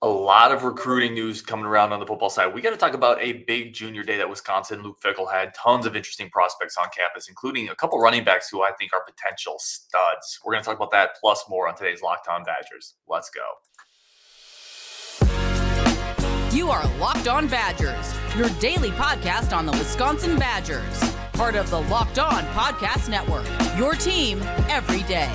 A lot of recruiting news coming around on the football side. We got to talk about a big junior day that Wisconsin. Luke Fickell had tons of interesting prospects on campus, including a couple running backs who I think are potential studs. We're going to talk about that plus more on today's Locked On Badgers. Let's go. You are Locked On Badgers, your daily podcast on the Wisconsin Badgers. Part of the Locked On Podcast Network, your team every day.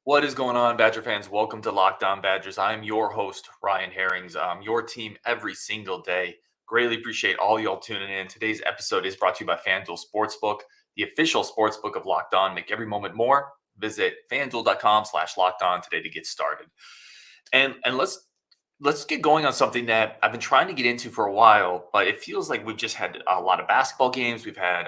What is going on, Badger fans? Welcome to Locked On Badgers. I'm your host, Ryan Herrings. Your team every single day. Greatly appreciate all y'all tuning in. Today's episode is brought to you by FanDuel Sportsbook, the official sportsbook of Locked On. Make every moment more. Visit FanDuel.com/Locked On today to get started. And let's get going on something that I've been trying to get into for a while, but it feels like we've just had a lot of basketball games. We've had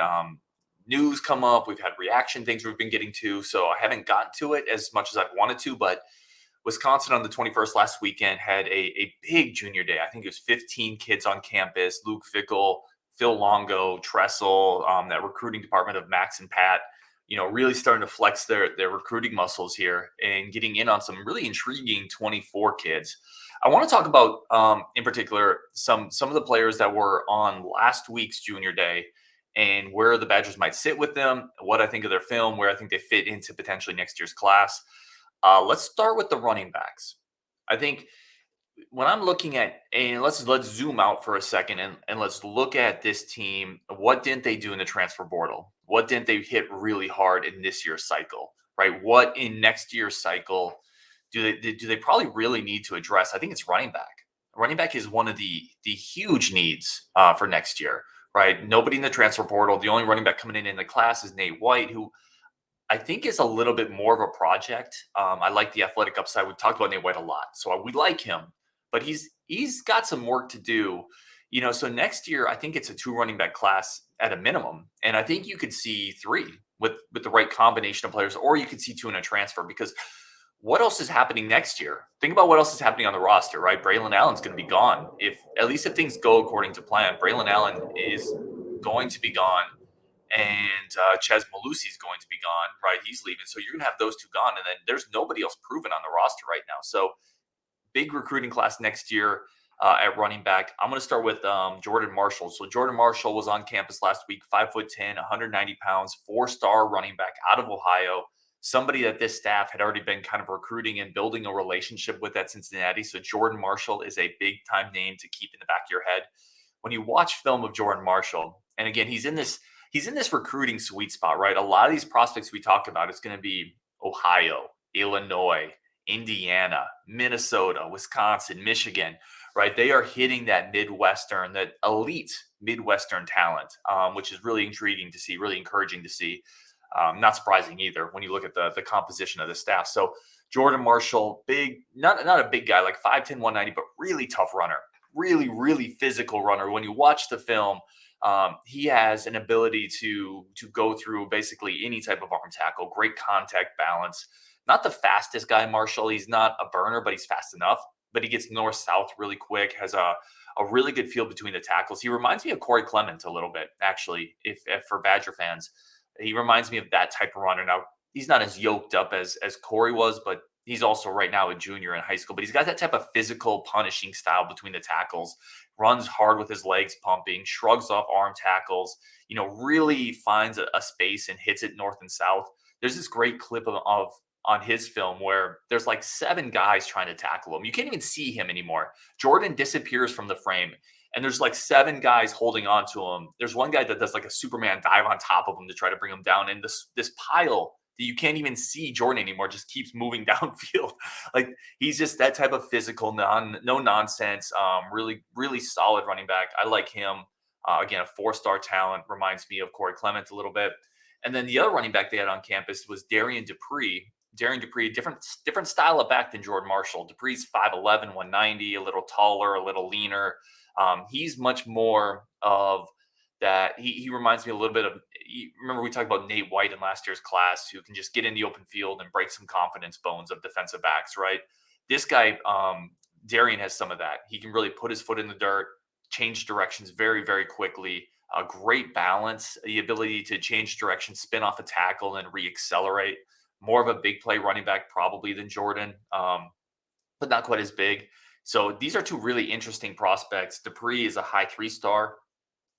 news come up. We've had reaction things we've been getting to. So I haven't gotten to it as much as I've wanted to, but Wisconsin on the 21st last weekend had a big junior day. I think it was 15 kids on campus. Luke Fickell, Phil Longo, Tressel, that recruiting department of Max and Pat, really starting to flex their recruiting muscles here and getting in on some really intriguing 24 kids. I want to talk about, in particular, some of the players that were on last week's junior day and where the Badgers might sit with them, what I think of their film, where I think they fit into potentially next year's class. Let's start with the running backs. I think when I'm looking at, and let's zoom out for a second and let's look at this team. What didn't they do in the transfer portal? What didn't they hit really hard in this year's cycle, right? What in next year's cycle do they probably really need to address? I think it's running back. Running back is one of the huge needs for next year. Right. Nobody in the transfer portal. The only running back coming in the class is Nate White, who I think is a little bit more of a project. I like the athletic upside. We've talked about Nate White a lot. So we like him, but he's got some work to do. So next year, I think it's a 2 running back class at a minimum. And I think you could see 3 with the right combination of players, or you could see 2 in a transfer, because what else is happening next year? Think about what else is happening on the roster, right? Braelon Allen's going to be gone. If things go according to plan, Braelon Allen is going to be gone, and Chez Mellusi is going to be gone, right? He's leaving, so you're going to have those 2 gone, and then there's nobody else proven on the roster right now. So big recruiting class next year at running back. I'm going to start with Jordan Marshall. So Jordan Marshall was on campus last week, 5'10", 190 pounds, 4-star running back out of Ohio. Somebody that this staff had already been kind of recruiting and building a relationship with at Cincinnati. So Jordan Marshall is a big time name to keep in the back of your head. When you watch film of Jordan Marshall, and again, he's in this recruiting sweet spot, right? A lot of these prospects we talked about, it's going to be Ohio, Illinois, Indiana, Minnesota, Wisconsin, Michigan, right? They are hitting that that elite Midwestern talent, which is really intriguing to see, really encouraging to see. Not surprising either when you look at the composition of the staff. So Jordan Marshall, big, not a big guy, like 5'10", 190, but really tough runner, really, really physical runner. When you watch the film, he has an ability to go through basically any type of arm tackle, great contact balance. Not the fastest guy, Marshall. He's not a burner, but he's fast enough. But he gets north-south really quick, has a really good feel between the tackles. He reminds me of Corey Clement a little bit, actually, if for Badger fans. He reminds me of that type of runner. Now, he's not as yoked up as Corey was, but he's also right now a junior in high school. But he's got that type of physical punishing style between the tackles, runs hard with his legs pumping, shrugs off arm tackles, really finds a space and hits it north and south. There's this great clip of on his film where there's like 7 guys trying to tackle him. You can't even see him anymore. Jordan disappears from the frame, and there's like 7 guys holding on to him. There's one guy that does like a Superman dive on top of him to try to bring him down. And this pile that you can't even see Jordan anymore just keeps moving downfield. Like, he's just that type of physical, no nonsense, really, really solid running back. I like him. Again, a 4-star talent, reminds me of Corey Clement a little bit. And then the other running back they had on campus was Darian Dupree. Darian Dupree, different style of back than Jordan Marshall. Dupree's 5'11", 190, a little taller, a little leaner. He's much more of that. He reminds me a little bit of, remember we talked about Nate White in last year's class, who can just get in the open field and break some confidence bones of defensive backs, right? This guy, Darian, has some of that. He can really put his foot in the dirt, change directions very, very quickly. A great balance, the ability to change direction, spin off a tackle, and re-accelerate. More of a big play running back probably than Jordan. but not quite as big. So these are two really interesting prospects. Dupree is a high 3-star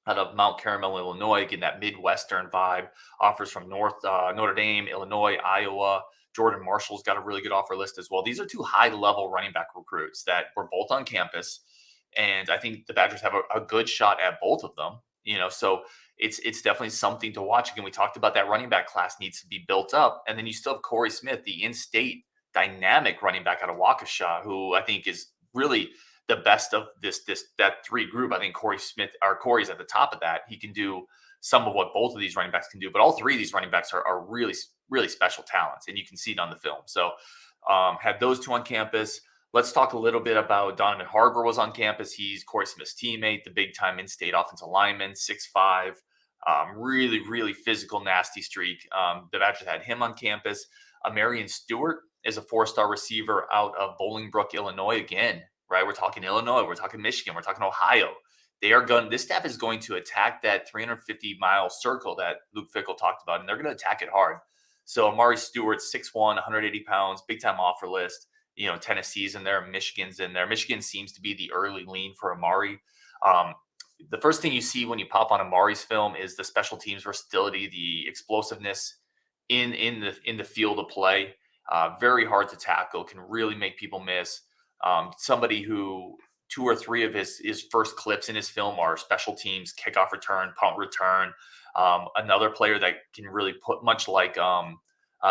out of Mount Carmel, Illinois, getting that Midwestern vibe. Offers from Notre Dame, Illinois, Iowa. Jordan Marshall's got a really good offer list as well. These are two high-level running back recruits that were both on campus, and I think the Badgers have a good shot at both of them. So it's definitely something to watch. Again, we talked about that running back class needs to be built up, and then you still have Corey Smith, the in-state dynamic running back out of Waukesha, who I think is really the best of that three group. I think Corey's at the top of that. He can do some of what both of these running backs can do, but all three of these running backs are really, really special talents, and you can see it on the film. So had those two on campus. Let's talk a little bit about Donovan Harbor was on campus. He's Corey Smith's teammate, the big-time in-state offensive lineman, 6'5", really, really physical, nasty streak. The Badgers had him on campus. Marion Stewart is a 4-star receiver out of Bolingbrook, Illinois. Again, right? We're talking Illinois. We're talking Michigan. We're talking Ohio. This staff is going to attack that 350-mile circle that Luke Fickell talked about, and they're going to attack it hard. So Amari Stewart, 6'1", 180 pounds, big-time offer list. Tennessee's in there, Michigan's in there. Michigan seems to be the early lean for Amari. The first thing you see when you pop on Amari's film is the special teams versatility, the explosiveness in the field of play. Very hard to tackle, can really make people miss. Somebody who 2 or 3 of his first clips in his film are special teams, kickoff return, punt return. Another player that can really put, much like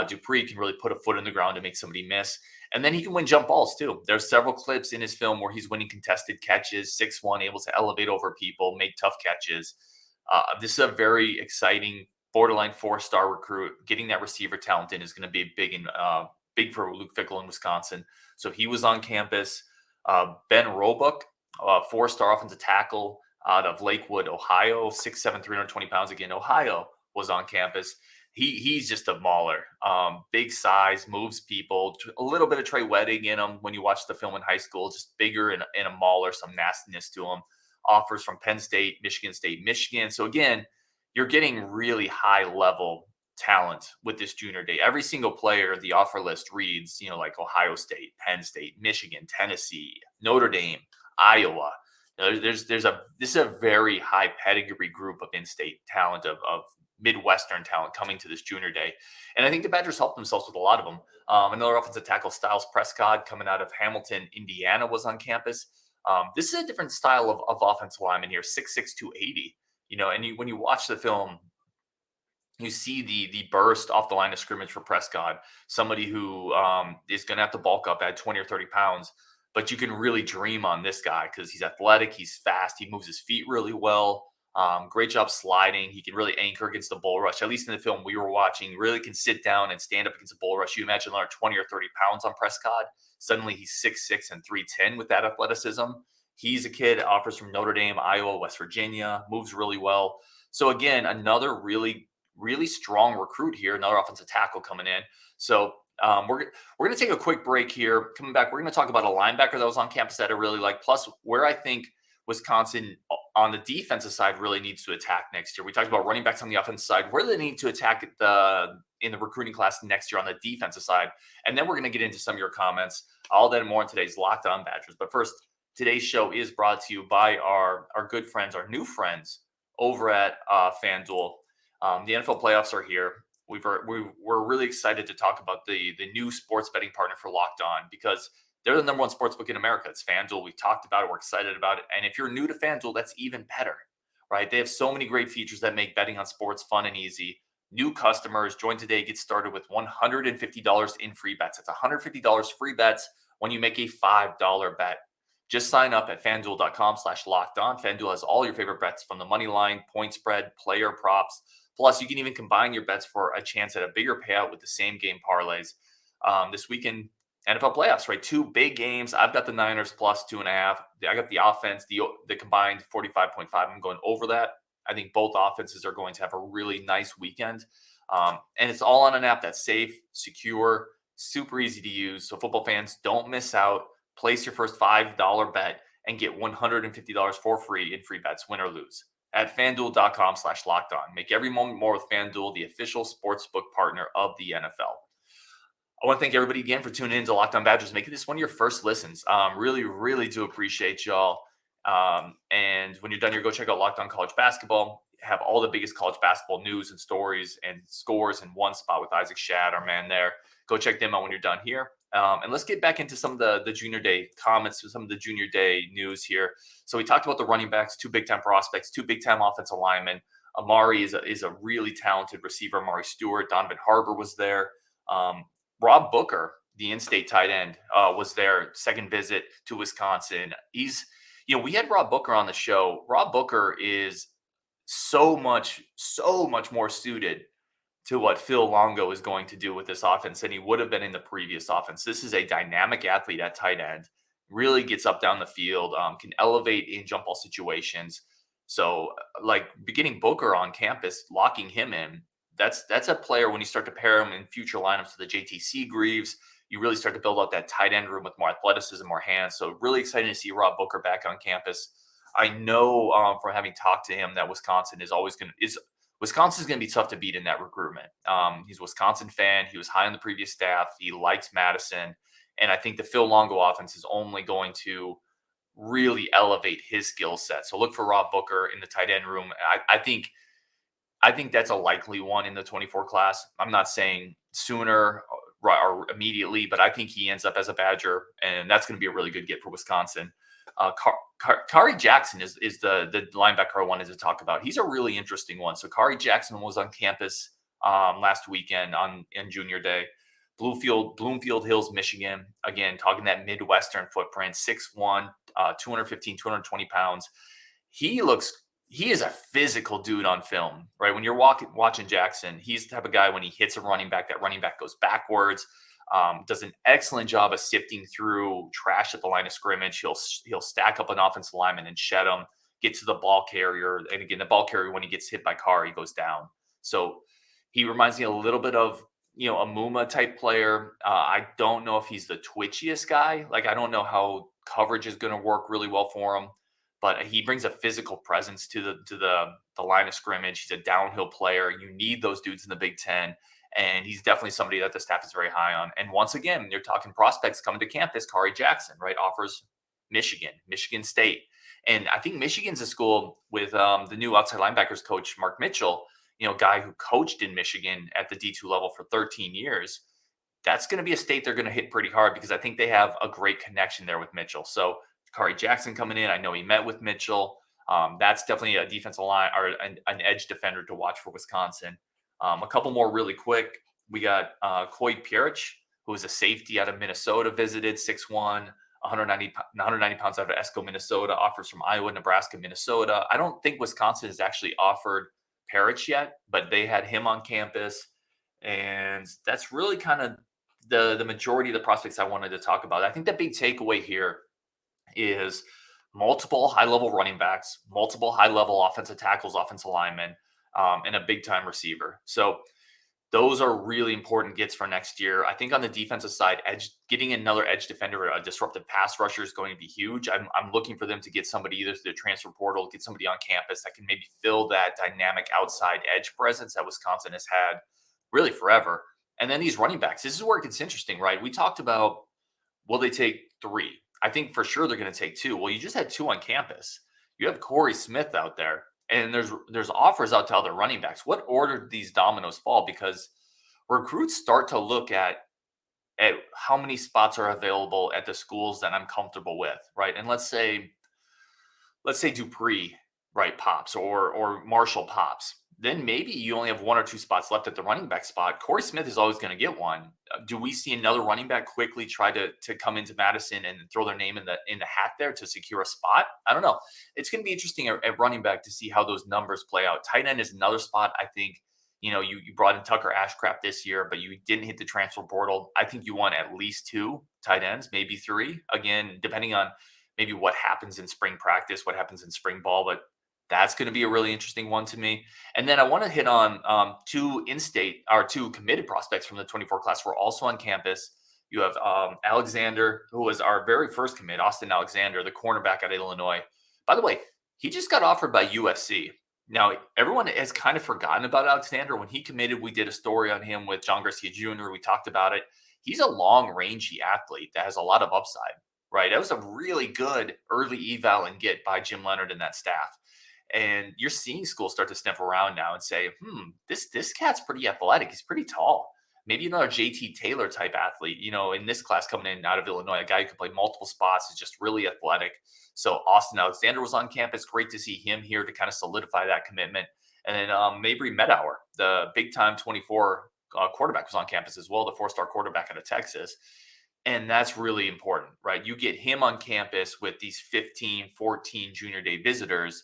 Dupree, can really put a foot in the ground to make somebody miss. And then he can win jump balls too. There's several clips in his film where he's winning contested catches, 6'1", able to elevate over people, make tough catches. This is a very exciting borderline 4-star recruit. Getting that receiver talent in is going to be big for Luke Fickell in Wisconsin. So he was on campus. Ben Roebuck, 4-star offensive tackle out of Lakewood, Ohio, 6'7", 320 pounds. Again, Ohio was on campus. He's just a mauler. Big size, moves people. A little bit of Trey Wedding in him when you watch the film in high school. Just bigger and a mauler, some nastiness to him. Offers from Penn State, Michigan. So again, you're getting really high-level talent with this junior day. Every single player, the offer list reads, like Ohio State, Penn State, Michigan, Tennessee, Notre Dame, Iowa. This is a very high pedigree group of in-state talent, of Midwestern talent coming to this junior day. And I think the Badgers helped themselves with a lot of them. Another offensive tackle, Styles Prescott, coming out of Hamilton, Indiana, was on campus. This is a different style of offensive lineman here, 6'6", 280. And when you watch the film, you see the burst off the line of scrimmage for Prescott, somebody who is going to have to bulk up, add 20 or 30 pounds. But you can really dream on this guy because he's athletic, he's fast, he moves his feet really well. Great job sliding. He can really anchor against the bull rush. At least in the film we were watching, really can sit down and stand up against a bull rush. You imagine another 20 or 30 pounds on Prescott. Suddenly he's 6'6" and 310 with that athleticism. He's a kid, offers from Notre Dame, Iowa, West Virginia, moves really well. So again, another really, really strong recruit here, another offensive tackle coming in. So we're going to take a quick break here. Coming back, we're going to talk about a linebacker that was on campus that I really like, plus where I think Wisconsin on the defensive side really needs to attack next year. We talked about running backs on the offensive side. Where do they need to attack in the recruiting class next year on the defensive side? And then we're going to get into some of your comments. All that and more in today's Locked On Badgers. But first, today's show is brought to you by our good friends, our new friends over at FanDuel. The NFL playoffs are here. We're really excited to talk about the new sports betting partner for Locked On because they're the number one sports book in America. It's FanDuel. We've talked about it. We're excited about it. And if you're new to FanDuel, that's even better, right? They have so many great features that make betting on sports fun and easy. New customers, join today, get started with $150 in free bets. It's $150 free bets when you make a $5 bet. Just sign up at FanDuel.com/lockedon. FanDuel has all your favorite bets from the money line, point spread, player props. Plus, you can even combine your bets for a chance at a bigger payout with the same game parlays. This weekend, NFL playoffs, right? 2 big games. I've got the Niners plus 2.5. I got the offense, the combined 45.5. I'm going over that. I think both offenses are going to have a really nice weekend. And it's all on an app that's safe, secure, super easy to use. So football fans, don't miss out. Place your first $5 bet and get $150 for free in free bets, win or lose, at FanDuel.com/lockedon. Make every moment more with FanDuel, the official sportsbook partner of the NFL. I want to thank everybody again for tuning in to Locked On Badgers, making this one of your first listens. Really, really do appreciate y'all. And when you're done here, go check out Locked On College Basketball. Have all the biggest college basketball news and stories and scores in one spot with Isaac Shad, our man there. Go check them out when you're done here. And let's get back into some of the junior day comments, some of the junior day news here. So we talked about the running backs, 2 big time prospects, 2 big time offensive linemen. Amari is a really talented receiver. Amari Stewart, Donovan Harbor was there. Rob Booker, the in-state tight end, was their second visit to Wisconsin. We had Rob Booker on the show. Rob Booker is so much more suited to what Phil Longo is going to do with this offense than he would have been in the previous offense. This is a dynamic athlete at tight end, really gets up down the field, can elevate in jump ball situations. So, like getting Booker on campus, locking him in, that's a player when you start to pair him in future lineups to the JTC Greaves, you really start to build out that tight end room with more athleticism, more hands. So really excited to see Rob Booker back on campus. I know from having talked to him that Wisconsin's going to be tough to beat in that recruitment. He's a Wisconsin fan. He was high on the previous staff. He likes Madison. And I think the Phil Longo offense is only going to really elevate his skill set. So look for Rob Booker in the tight end room. I think that's a likely one in the 24 class. I'm not saying sooner or immediately, but I think he ends up as a Badger, and that's going to be a really good get for Wisconsin. Kari Jackson is the linebacker I wanted to talk about. He's a really interesting one. So Kari Jackson was on campus last weekend on Junior Day. Bloomfield Hills, Michigan. Again, talking that Midwestern footprint, 6'1", 215, 220 pounds. He is a physical dude on film, right? When you're watching Jackson, he's the type of guy when he hits a running back, that running back goes backwards. Does an excellent job of sifting through trash at the line of scrimmage. He'll stack up an offensive lineman and shed him, get to the ball carrier. And again, the ball carrier, when he gets hit by Carr, he goes down. So he reminds me a little bit of, a Muma type player. I don't know if he's the twitchiest guy. Like, I don't know how coverage is going to work really well for him, but he brings a physical presence to the line of scrimmage. He's a downhill player. You need those dudes in the Big Ten. And he's definitely somebody that the staff is very high on. And once again, you're talking prospects coming to campus. Kari Jackson, right, offers Michigan State. And I think Michigan's a school with the new outside linebackers coach, Mark Mitchell, guy who coached in Michigan at the D2 level for 13 years. That's going to be a state they're going to hit pretty hard because I think they have a great connection there with Mitchell. So Kari Jackson coming in, I know he met with Mitchell. That's definitely a defensive line or an edge defender to watch for Wisconsin. A couple more really quick. We got Coy Pierich, who is a safety out of Minnesota, visited 6'1", 190 pounds out of Esco, Minnesota, offers from Iowa, Nebraska, Minnesota. I don't think Wisconsin has actually offered Pierich yet, but they had him on campus. And that's really kind of the majority of the prospects I wanted to talk about. I think the big takeaway here is multiple high-level running backs, multiple high-level offensive tackles, offensive linemen, and a big-time receiver. So those are really important gets for next year. I think on the defensive side, getting another edge defender, a disruptive pass rusher is going to be huge. I'm looking for them to get somebody either through the transfer portal, get somebody on campus that can maybe fill that dynamic outside edge presence that Wisconsin has had really forever. And then these running backs, this is where it gets interesting, right? We talked about, will they take 3? I think for sure they're going to take 2. Well, you just had 2 on campus. You have Corey Smith out there, and there's offers out to other running backs. What order do these dominoes fall? Because recruits start to look at how many spots are available at the schools that I'm comfortable with, right? And let's say Dupree, right, pops, or Marshall pops. Then maybe you only have 1 or 2 spots left at the running back spot. Corey Smith is always going to get one. Do we see another running back quickly try to come into Madison and throw their name in the hat there to secure a spot? I don't know. It's going to be interesting at running back to see how those numbers play out. Tight end is another spot. I think, you brought in Tucker Ashcraft this year, but you didn't hit the transfer portal. I think you want at least 2 tight ends, maybe 3. Again, depending on maybe what happens in spring practice, what happens in spring ball, but that's going to be a really interesting one to me. And then I want to hit on 2 in-state or 2 committed prospects from the 24 class who are also on campus. You have Alexander, who was our very first commit, Austin Alexander, the cornerback out of Illinois. By the way, he just got offered by USC. Now, everyone has kind of forgotten about Alexander. When he committed, we did a story on him with John Garcia Jr. We talked about it. he's a long rangy athlete that has a lot of upside, right? That was a really good early eval and get by Jim Leonard and that staff. And you're seeing schools start to sniff around now and say, this cat's pretty athletic. He's pretty tall. Maybe another JT Taylor type athlete, in this class coming in out of Illinois, a guy who can play multiple spots, is just really athletic. So Austin Alexander was on campus. Great to see him here to kind of solidify that commitment. And then Mabry Medower, the big time 24 quarterback, was on campus as well, the 4-star quarterback out of Texas. And that's really important, right? You get him on campus with these 15, 14 junior day visitors.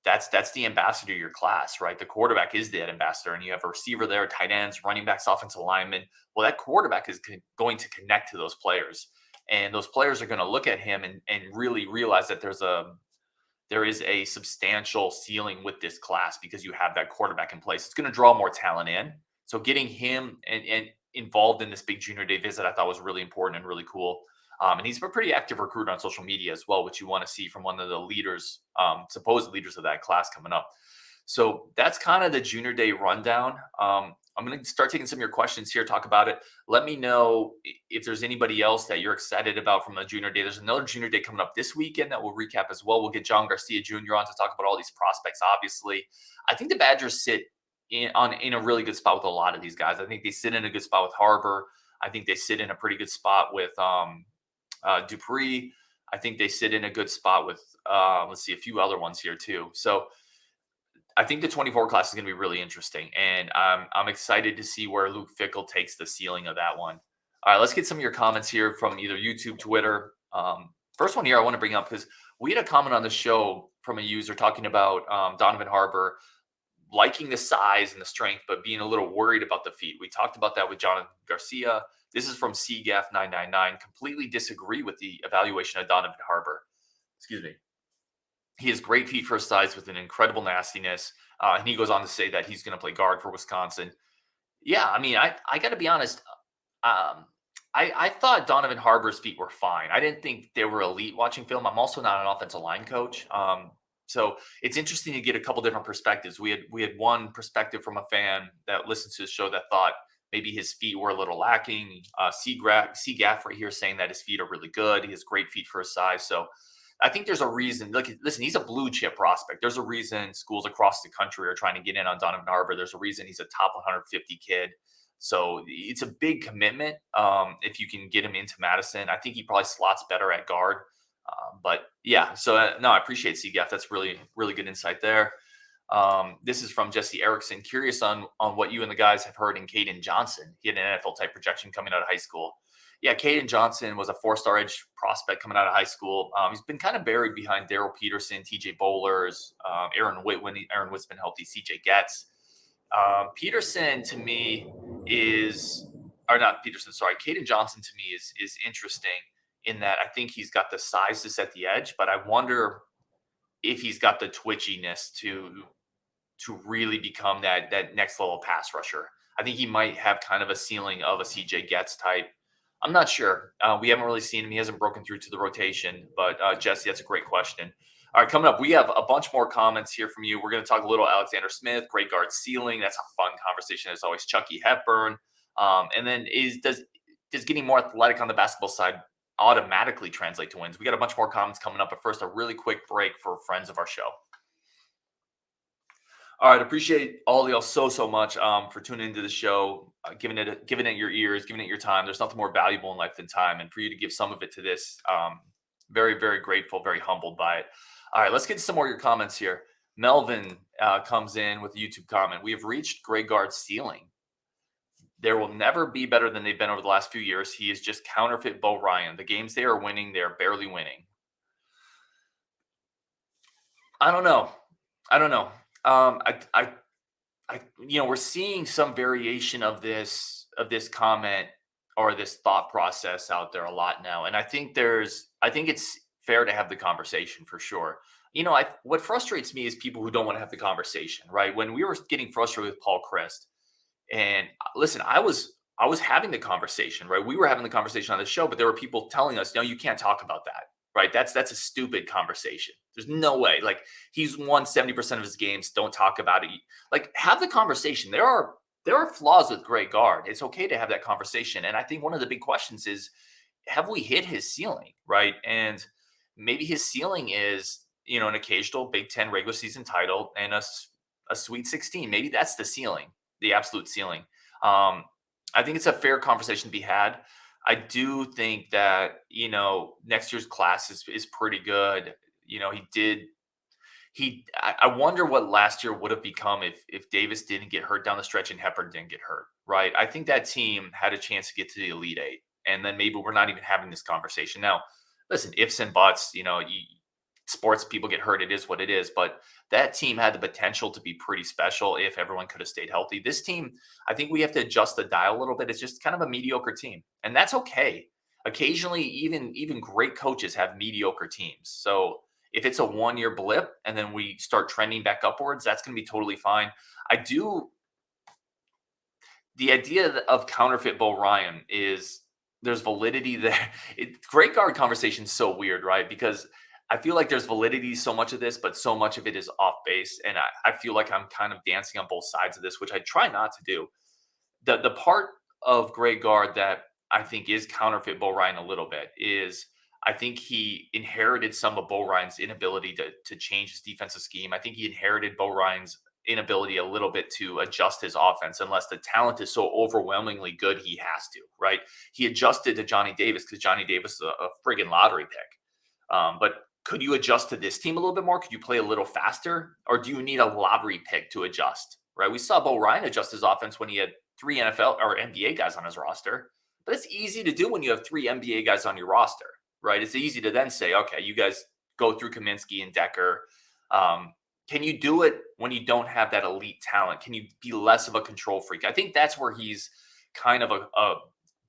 That's the ambassador of your class, right? The quarterback is that ambassador, and you have a receiver there, tight ends, running backs, offensive linemen. Well, that quarterback is going to connect to those players, and those players are going to look at him and really realize that there is a substantial ceiling with this class because you have that quarterback in place. It's going to draw more talent in. So getting him and involved in this big junior day visit, I thought was really important and really cool. And he's a pretty active recruiter on social media as well, which you want to see from one of the leaders, supposed leaders of that class coming up. So that's kind of the junior day rundown. I'm going to start taking some of your questions here, talk about it. Let me know if there's anybody else that you're excited about from the junior day. There's another junior day coming up this weekend that we'll recap as well. We'll get John Garcia Jr. on to talk about all these prospects, obviously. I think the Badgers sit in a really good spot with a lot of these guys. I think they sit in a good spot with Harbor. I think they sit in a pretty good spot with Dupree. I think they sit in a good spot with, a few other ones here too. So I think the 24 class is going to be really interesting, and I'm excited to see where Luke Fickell takes the ceiling of that one. All right, let's get some of your comments here from either YouTube, Twitter. First one here I want to bring up because we had a comment on the show from a user talking about Donovan Harbor liking the size and the strength, but being a little worried about the feet. We talked about that with John Garcia. This is from CGAF999. Completely disagree with the evaluation of Donovan Harbor. Excuse me. He has great feet for his size with an incredible nastiness. And he goes on to say that he's going to play guard for Wisconsin. Yeah, I mean, I got to be honest. I thought Donovan Harbor's feet were fine. I didn't think they were elite watching film. I'm also not an offensive line coach. So it's interesting to get a couple different perspectives. We had one perspective from a fan that listens to the show that thought maybe his feet were a little lacking. C-Gaff right here saying that his feet are really good. He has great feet for his size. So I think there's a reason. Look, listen, he's a blue chip prospect. There's a reason schools across the country are trying to get in on Donovan Harbor. There's a reason he's a top 150 kid. So it's a big commitment if you can get him into Madison. I think he probably slots better at guard. But yeah, so no, I appreciate CGF. That's really, really good insight there. This is from Jesse Erickson. Curious on what you and the guys have heard in Caden Johnson. He had an NFL type projection coming out of high school. Yeah, Caden Johnson was a 4-star edge prospect coming out of high school. He's been kind of buried behind Daryl Peterson, TJ Bowlers, Aaron Witt when Aaron Witt's been healthy, CJ Getz. Peterson to me Caden Johnson to me is interesting in that I think he's got the size to set the edge, but I wonder if he's got the twitchiness to really become that next level pass rusher. I think he might have kind of a ceiling of a CJ Getz type. I'm not sure. We haven't really seen him. He hasn't broken through to the rotation, but Jesse, that's a great question. All right, coming up, we have a bunch more comments here from you. We're going to talk a little Alexander Smith, Greg Gard ceiling. That's a fun conversation as always. Chucky Hepburn. And then does getting more athletic on the basketball side automatically translate to wins? We got a bunch more comments coming up, but first, a really quick break for friends of our show. All right, appreciate all of y'all so much for tuning into the show, giving it your ears, giving it your time. There's nothing more valuable in life than time, and for you to give some of it to this, very, very grateful, very humbled by it. All right, let's get to some more of your comments here. Melvin comes in with a YouTube comment. We have reached Greg Gard's ceiling. There will never be better than they've been over the last few years. He is just counterfeit Bo Ryan. The games they are winning, they are barely winning. I don't know. We're seeing some variation of this comment or this thought process out there a lot now. And I think it's fair to have the conversation for sure. What frustrates me is people who don't want to have the conversation, right? When we were getting frustrated with Paul Christ, and listen, I was having the conversation, right? We were having the conversation on the show, but there were people telling us, no, you can't talk about that, right? That's a stupid conversation. There's no way. Like, he's won 70% of his games. Don't talk about it. Like, have the conversation. There are there are flaws with Greg Gard. It's okay to have that conversation. And I think one of the big questions is, have we hit his ceiling, right? And maybe his ceiling is, an occasional Big Ten regular season title and a Sweet 16. Maybe that's the ceiling, the absolute ceiling. I think it's a fair conversation to be had. I do think that, next year's class is pretty good. I wonder what last year would have become if Davis didn't get hurt down the stretch and Hepburn didn't get hurt, right? I think that team had a chance to get to the Elite Eight, and then maybe we're not even having this conversation now. Listen, ifs and buts, sports people get hurt. It is what it is, but that team had the potential to be pretty special if everyone could have stayed healthy. This team, I think we have to adjust the dial a little bit. It's just kind of a mediocre team, and that's okay. Occasionally, even great coaches have mediocre teams. So if it's a 1-year blip and then we start trending back upwards, that's going to be totally fine. The idea of counterfeit Bo Ryan is there's validity there. Great guard conversation is so weird, right? Because I feel like there's validity so much of this, but so much of it is off base. And I feel like I'm kind of dancing on both sides of this, which I try not to do. The part of Greg Gard that I think is counterfeit Bo Ryan a little bit is I think he inherited some of Bo Ryan's inability to change his defensive scheme. I think he inherited Bo Ryan's inability a little bit to adjust his offense unless the talent is so overwhelmingly good he has to, right? He adjusted to Johnny Davis because Johnny Davis is a friggin' lottery pick. But could you adjust to this team a little bit more? Could you play a little faster? Or do you need a lottery pick to adjust, right? We saw Bo Ryan adjust his offense when he had 3 NFL or NBA guys on his roster. But it's easy to do when you have 3 NBA guys on your roster, right? It's easy to then say, okay, you guys go through Kaminsky and Decker. Can you do it when you don't have that elite talent? Can you be less of a control freak? I think that's where he's kind of a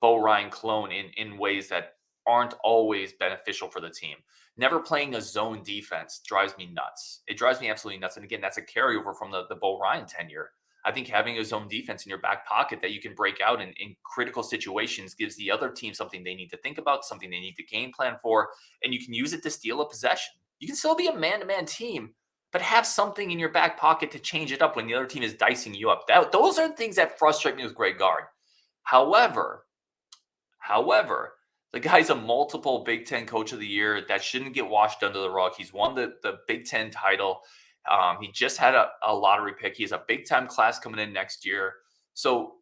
Bo Ryan clone in ways that aren't always beneficial for the team. Never playing a zone defense drives me nuts. It drives me absolutely nuts. And again, that's a carryover from the Bo Ryan tenure. I think having a zone defense in your back pocket that you can break out in critical situations gives the other team something they need to think about, something they need to game plan for, and you can use it to steal a possession. You can still be a man-to-man team, but have something in your back pocket to change it up when the other team is dicing you up. Those are things that frustrate me with Greg Gard. However, the guy's a multiple Big Ten Coach of the Year. That shouldn't get washed under the rug. He's won the Big Ten title. He just had a lottery pick. He has a big-time class coming in next year. So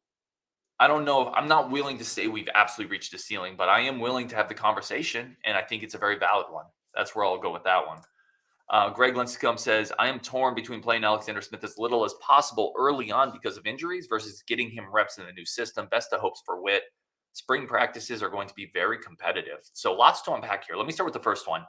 I don't know. I'm not willing to say we've absolutely reached the ceiling, but I am willing to have the conversation, and I think it's a very valid one. That's where I'll go with that one. Greg Linscomb says, I am torn between playing Alexander Smith as little as possible early on because of injuries versus getting him reps in the new system. Best of hopes for Witt. Spring practices are going to be very competitive. So lots to unpack here. Let me start with the first one.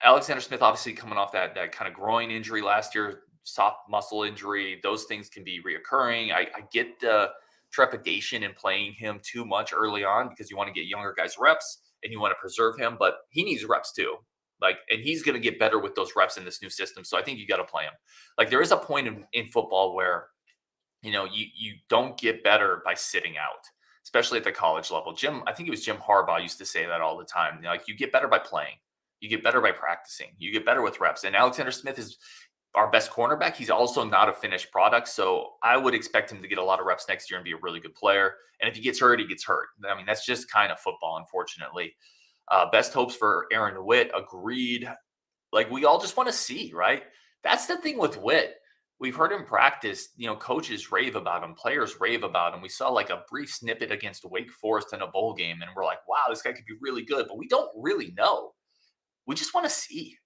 Alexander Smith, obviously coming off that kind of groin injury last year, soft muscle injury. Those things can be reoccurring. I get the trepidation in playing him too much early on because you want to get younger guys reps and you want to preserve him, but he needs reps too. And he's going to get better with those reps in this new system. So I think you got to play him. There is a point in football where, you don't get better by sitting out, especially at the college level. I think it was Jim Harbaugh used to say that all the time. You get better by playing. You get better by practicing. You get better with reps. And Alexander Smith is our best cornerback. He's also not a finished product. So I would expect him to get a lot of reps next year and be a really good player. And if he gets hurt, he gets hurt. I mean, that's just kind of football, unfortunately. Best hopes for Aaron Witt. Agreed. We all just want to see, right? That's the thing with Witt. We've heard him practice, coaches rave about him, players rave about him. We saw a brief snippet against Wake Forest in a bowl game, and we're like, wow, this guy could be really good, but we don't really know. We just want to see.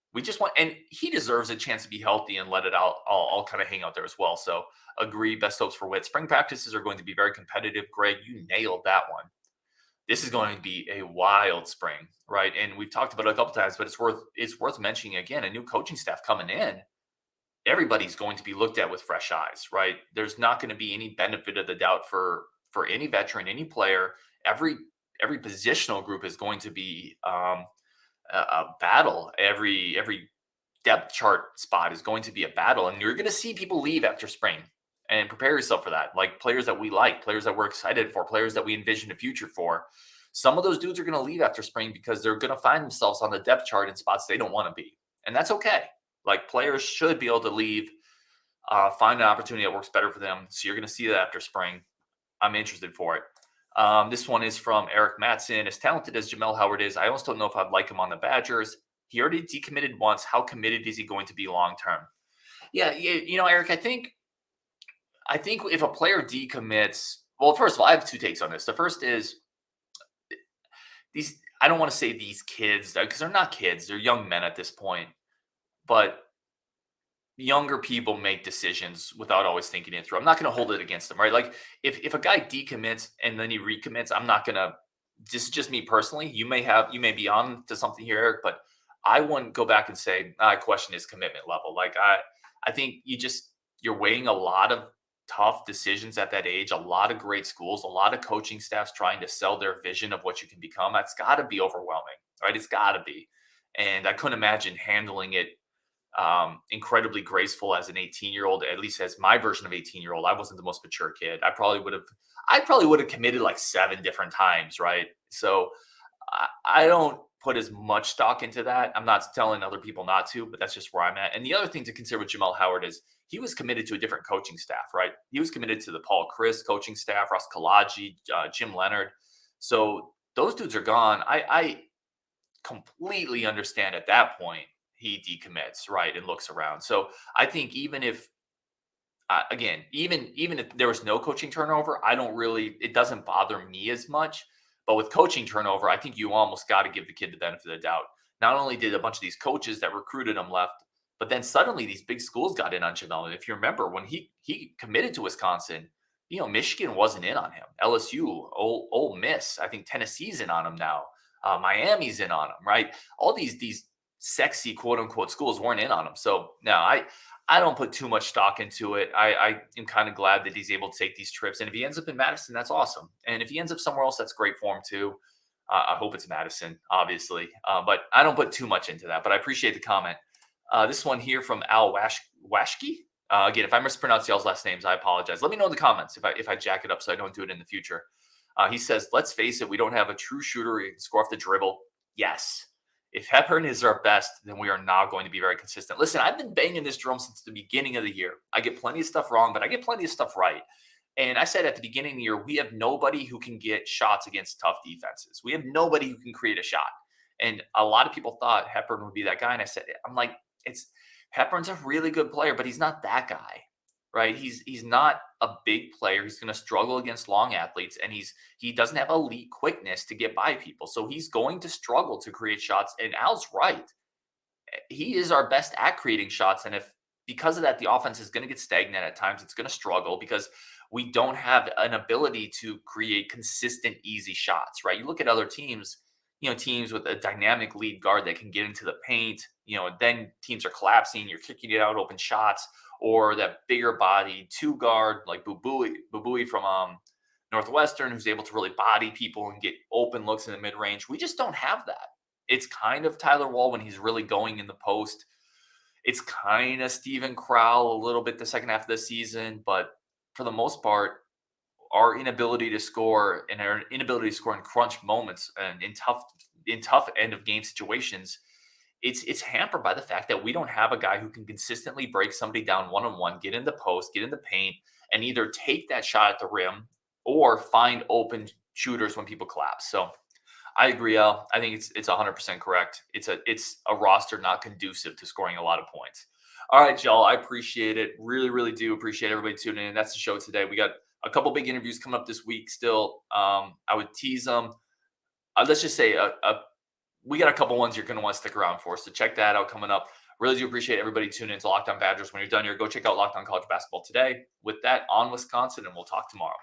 And he deserves a chance to be healthy and let it out. I'll kind of hang out there as well. So agree, best hopes for Witt. Spring practices are going to be very competitive. Greg, you nailed that one. This is going to be a wild spring, right? And we've talked about it a couple times, but it's worth mentioning again, a new coaching staff coming in. Everybody's going to be looked at with fresh eyes, right? There's not going to be any benefit of the doubt for any veteran, any player. Every positional group is going to be a battle. Every depth chart spot is going to be a battle, and you're going to see people leave after spring. And prepare yourself for that. Players that we like, players that we're excited for, players that we envision a future for. Some of those dudes are going to leave after spring because they're going to find themselves on the depth chart in spots they don't want to be. And that's okay. Players should be able to leave find an opportunity that works better for them. So you're going to see that after spring. I'm interested for it. This one is from Eric Matson. As talented as Jamel Howard is, I almost don't know if I'd like him on the Badgers. He already decommitted once. How committed is he going to be long term? Yeah, Eric, I think if a player decommits, well, first of all, I have two takes on this. The first is these. I don't want to say these kids because they're not kids; they're young men at this point. But younger people make decisions without always thinking it through. I'm not going to hold it against them, right? Like if a guy decommits and then he recommits, I'm not going to. This is just me personally. You may be on to something here, Eric, but I wouldn't go back and say I question his commitment level. Like I think you're weighing a lot of tough decisions at that age. A lot of great schools, a lot of coaching staffs trying to sell their vision of what you can become. That's got to be overwhelming, right? It's got to be, and I couldn't imagine handling it incredibly graceful as an 18-year-old, at least as my version of 18-year-old. I wasn't the most mature kid. I probably would have committed like 7 different times, right? So I don't put as much stock into that. I'm not telling other people not to, but that's just where I'm at. And the other thing to consider with Jamel Howard is he was committed to a different coaching staff, right? He was committed to the Paul Chryst coaching staff, Russ Kalaji, Jim Leonard. So those dudes are gone. I completely understand at that point he decommits, right, and looks around. So I think even if, again, even if there was no coaching turnover, it doesn't bother me as much. But with coaching turnover, I think you almost got to give the kid the benefit of the doubt. Not only did a bunch of these coaches that recruited him left, but then suddenly these big schools got in on Jamel. And if you remember, when he committed to Wisconsin, Michigan wasn't in on him. LSU, Ole Miss, I think Tennessee's in on him now. Miami's in on him, right? All these sexy quote unquote schools weren't in on him. So no, I don't put too much stock into it. I am kind of glad that he's able to take these trips. And if he ends up in Madison, that's awesome. And if he ends up somewhere else, that's great for him too. I hope it's Madison, obviously. But I don't put too much into that. But I appreciate the comment. This one here from Al Washke. Again, if I mispronounce y'all's last names, I apologize. Let me know in the comments if I jack it up so I don't do it in the future. He says, let's face it, we don't have a true shooter who can score off the dribble. Yes. If Hepburn is our best, then we are not going to be very consistent. Listen, I've been banging this drum since the beginning of the year. I get plenty of stuff wrong, but I get plenty of stuff right. And I said at the beginning of the year, we have nobody who can get shots against tough defenses. We have nobody who can create a shot. And a lot of people thought Hepburn would be that guy. And I'm like, Hepburn's a really good player, but he's not that guy, right? He's not a big player. He's going to struggle against long athletes, and he doesn't have elite quickness to get by people. So he's going to struggle to create shots. And Al's right. He is our best at creating shots. And if because of that, the offense is going to get stagnant at times, it's going to struggle because we don't have an ability to create consistent, easy shots, right? You look at other teams, teams with a dynamic lead guard that can get into the paint, then teams are collapsing, you're kicking it out, open shots, or that bigger body 2 guard like Bubui from Northwestern, who's able to really body people and get open looks in the mid range. We just don't have that. It's kind of Tyler Wall when he's really going in the post. It's kind of Steven Crowell a little bit the second half of the season, but for the most part, our inability to score and our inability to score in crunch moments and in tough end of game situations, it's hampered by the fact that we don't have a guy who can consistently break somebody down one-on-one, get in the post, get in the paint, and either take that shot at the rim or find open shooters when people collapse. So I agree, Al. I think it's 100% correct. It's a roster not conducive to scoring a lot of points. All right, y'all. I appreciate it. Really, really do appreciate everybody tuning in. That's the show today. We got a couple big interviews coming up this week still. I would tease them. Let's just say we got a couple ones you're going to want to stick around for. So check that out coming up. Really do appreciate everybody tuning in to Locked On Badgers. When you're done here, go check out Locked On College Basketball Today. With that, on Wisconsin, and we'll talk tomorrow.